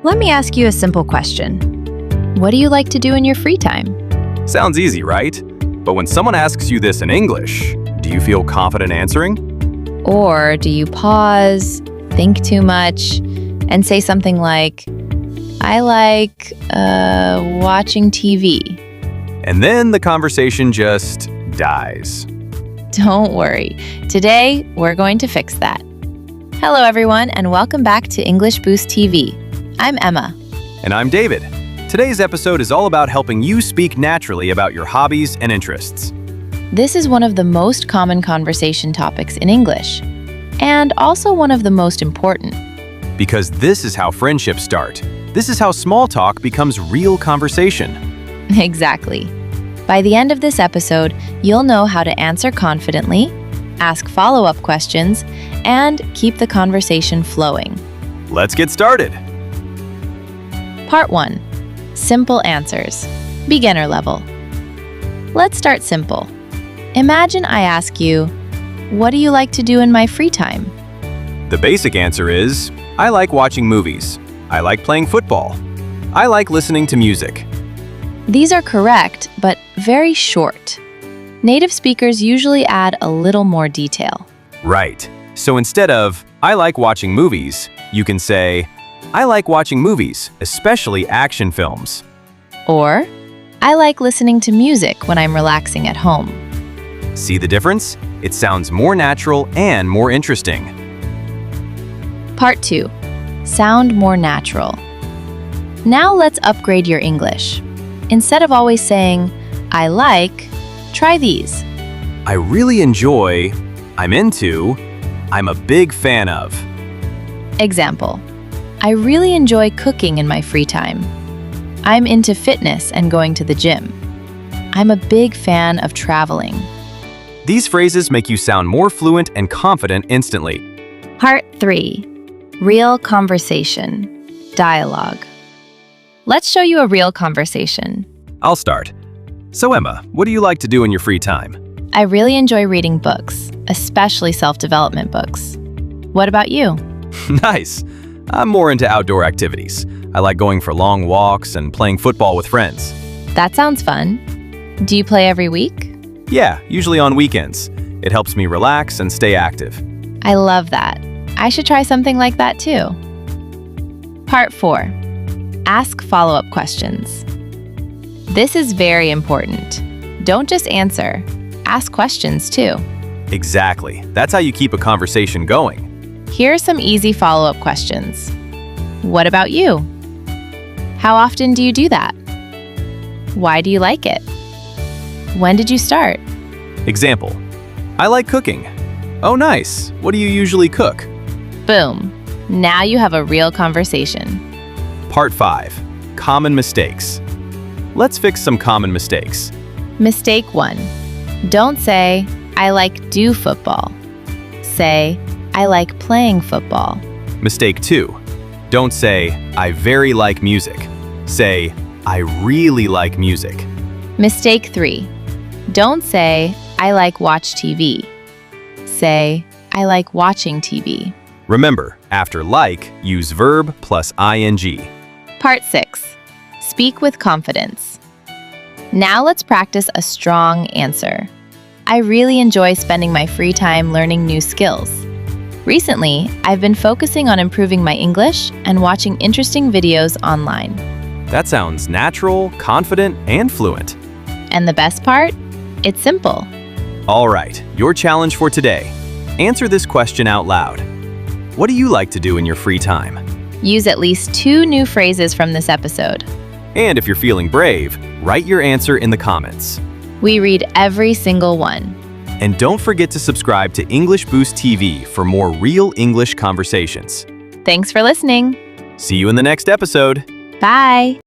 Let me ask you a simple question. What do you like to do in your free time? Sounds easy, right? But when someone asks you this in English, do you feel confident answering? Or do you pause, think too much, and say something like, I like watching TV? And then the conversation just dies. Don't worry. Today, we're going to fix that. Hello, everyone, and welcome back to English Boost TV. I'm Emma. And I'm David. Today's episode is all about helping you speak naturally about your hobbies and interests. This is one of the most common conversation topics in English, and also one of the most important. Because this is how friendships start. This is how small talk becomes real conversation. Exactly. By the end of this episode, you'll know how to answer confidently, ask follow-up questions, and keep the conversation flowing. Let's get started. Part 1. Simple answers. Beginner level. Let's start simple. Imagine I ask you, what do you like to do in my free time? The basic answer is, I like watching movies. I like playing football. I like listening to music. These are correct, but very short. Native speakers usually add a little more detail. Right. So instead of, I like watching movies, you can say, I like watching movies, especially action films. Or, I like listening to music when I'm relaxing at home. See the difference? It sounds more natural and more interesting. Part 2. Sound more natural. Now let's upgrade your English. Instead of always saying, I like, try these. I really enjoy, I'm into, I'm a big fan of. Example. I really enjoy cooking in my free time. I'm into fitness and going to the gym. I'm a big fan of traveling. These phrases make you sound more fluent and confident instantly. Part 3. Real conversation. Dialogue. Let's show you a real conversation. I'll start. So Emma, what do you like to do in your free time? I really enjoy reading books, especially self-development books. What about you? Nice. I'm more into outdoor activities. I like going for long walks and playing football with friends. That sounds fun. Do you play every week? Yeah, usually on weekends. It helps me relax and stay active. I love that. I should try something like that too. Part 4. Ask follow-up questions. This is very important. Don't just answer. Ask questions too. Exactly. That's how you keep a conversation going. Here are some easy follow-up questions. What about you? How often do you do that? Why do you like it? When did you start? Example. I like cooking. Oh, nice. What do you usually cook? Boom. Now you have a real conversation. Part 5. Common mistakes. Let's fix some common mistakes. Mistake 1. Don't say, I like do football. Say, I like playing football. Mistake 2. Don't say, I very like music. Say, I really like music. Mistake 3. Don't say, I like watch TV. Say, I like watching TV. Remember, after like, use verb plus ing. Part 6. Speak with confidence. Now let's practice a strong answer. I really enjoy spending my free time learning new skills. Recently, I've been focusing on improving my English and watching interesting videos online. That sounds natural, confident, and fluent. And the best part? It's simple. All right, your challenge for today. Answer this question out loud. What do you like to do in your free time? Use at least 2 new phrases from this episode. And if you're feeling brave, write your answer in the comments. We read every single one. And don't forget to subscribe to English Boost TV for more real English conversations. Thanks for listening. See you in the next episode. Bye.